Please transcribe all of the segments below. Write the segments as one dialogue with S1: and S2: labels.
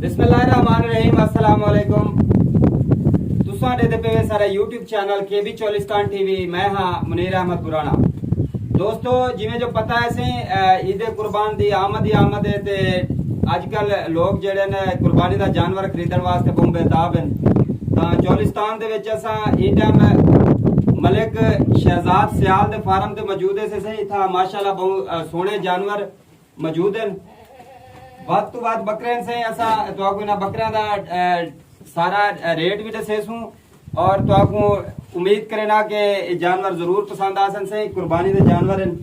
S1: बिस्मिल्लाहिर्रहमानिर्रहीम अस्सलाम वालेकुम। तुसां दे पे सारा यूट्यूब चैनल केबी चोलिस्तान टीवी। मैं हाँ मुनीर अहमद पुराना। दोस्तों जिवें जो पता है सी ईद कुर्बान दी आमद ही आमद है ते अजकल लोग जेड़े ने कुर्बानी दा जानवर खरीदण वास्ते बहुत बेताब हैं। तां चोलिस्तान दे विच असां इस टाइम मलिक शहजाद सियाल दे फार्म ते मौजूद है से इथा माशाल्लाह बहुत सोहणे जानवर मौजूद हैं। वध तो वध बकरे से असा तो बकरिया का सारा रेट भी दसे सूँ और तो उम्मीद करे ना कि जानवर जरूर पसंद आ सन से कुर्बानी के जानवर हैं।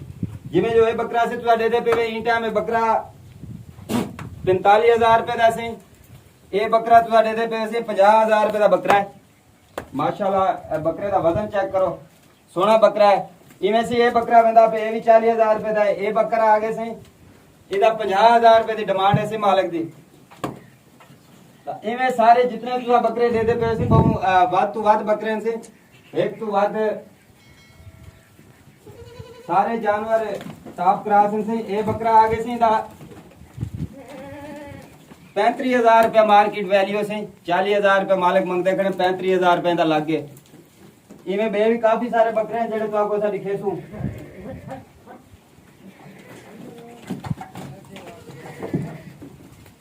S1: जिमें जो है बकरा से तो दे पे इन टाइम बकरा 45,000 रुपए का से ये बकरा तो दे पे 50,000 रुपए का बकरा है। माशाल्लाह बकरे का वजन चेक करो, सोना बकरा है। इवें से ये बकरा बंदा पे ये भी 40,000 रुपए का है। ये बकरा आगे से इदा 50,000 रुपए की डिमांड है मालिक दी। इवें सारे जितने भी बकरे दे दे पे वध तो वध बकरे से एक तो वध सारे जानवर टॉप क्लास से। ये बकरा आगे से 35,000 रुपया मार्केट वैल्यू से 40,000 रुपया मालिक मंगते खड़े 35,000 रुपए का लग गए। इवें बे भी काफी सारे बकरे हैं जेडे तो आपको दिखे सू।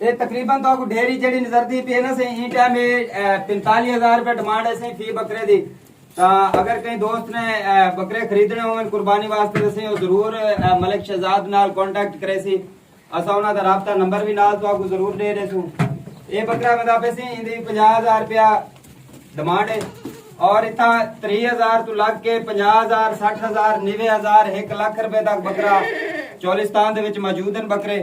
S1: ये तकरीबन तो ढेरी जड़ी नजरती पे ना से इन टाइम 45,000 रुपए डिमांड है से फी बकरे दी। अगर कहीं दोस्त ने बकरे खरीदने हो कुर्बानी वास्ते से जरूर मलिक शहजाद नाल कांटेक्ट करे सी। असा उन्हां दा राब्ता नंबर भी नाल तो आपको जरूर दे रहे सू। ये बकरा बंदा पे से इंदी 50,000 रुपया डिमांड है और इतना 30,000 तो लग के 50,000 60,000 90,000 1 लाख रुपए तक बकरा चोलिस्तान दे विच मौजूद हैं बकरे।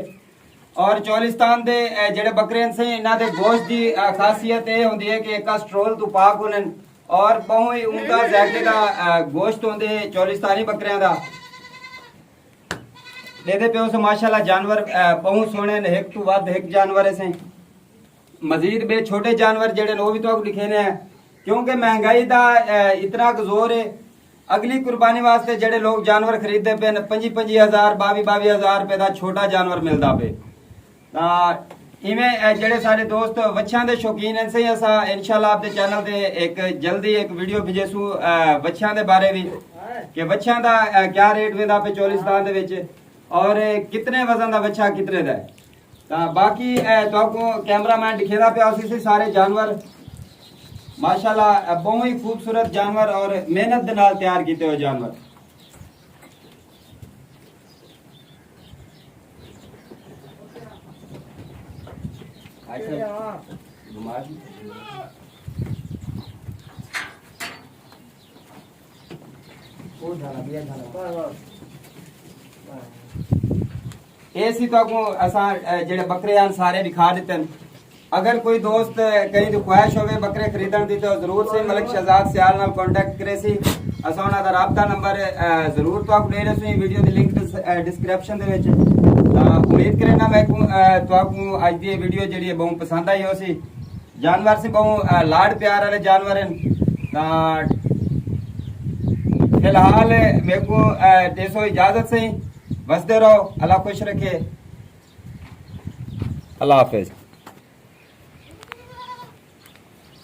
S1: और चोलिस्तान दे जेड़े बकरे से इन्हां दे गोश्त की खासियत ये होंदी है कि कोलेस्ट्रोल तो पाक होने और बहुत ही उमदा जायके का गोश्त होंदे चोलिस्तानी बकरियां दा। देदे पे उस माशाल्लाह जानवर बहुत सोहणे ने। एक तो वध एक जानवर से मजीद बे छोटे जानवर जेड़े वो भी तो लिखे ने क्योंकि महंगाई दा इतना जोर है। अगली कुर्बानी वास्ते जेड़े लोग जानवर खरीदते पे 25,000 22,000 रुपए का छोटा जानवर मिलता पे। इवें जेड़े सारे दोस्त वच्छां दे शौकीन हैं से असा इंशाल्लाह आपके चैनल ते एक जल्दी एक वीडियो भेजेसू वच्छां दे बारे भी कि वच्छां दा क्या रेट वेंदा पे चोलिस्तान दे विच और कितने वजन दा वच्छा कितने दा है। बाकी तो आपको कैमरामैन दिखेदा पे उसी से सारे जानवर माशाल्लाह बहुत ही खूबसूरत जानवर और मेहनत दे नाल तैयार किए हुए जानवर। ऐसी तो जेड़े बकरे हैं सारे दिखा देते हैं। अगर कोई दोस्त कहीं तो ख्वाहिश होवे बकरे खरीदण दी तो जरूर से मलिक शहजाद सियाल नाल कांटेक्ट करे सी। असा उन्हां दा राब्ता नंबर जरूर तो आपको दे रहे वीडियो दी लिंक डिस्क्रिप्शन दे विच। उम्मीद करे ना मैं तो आपको आज दी वीडियो जेड़ी है बहुत पसंद आई हो सी। जानवर से बहुत लाड प्यार वाले जानवर हैं। फिलहाल मेरे को देसो इजाजत से। बसते रहो, अल्लाह खुश रखे। अल्लाह हाफिज।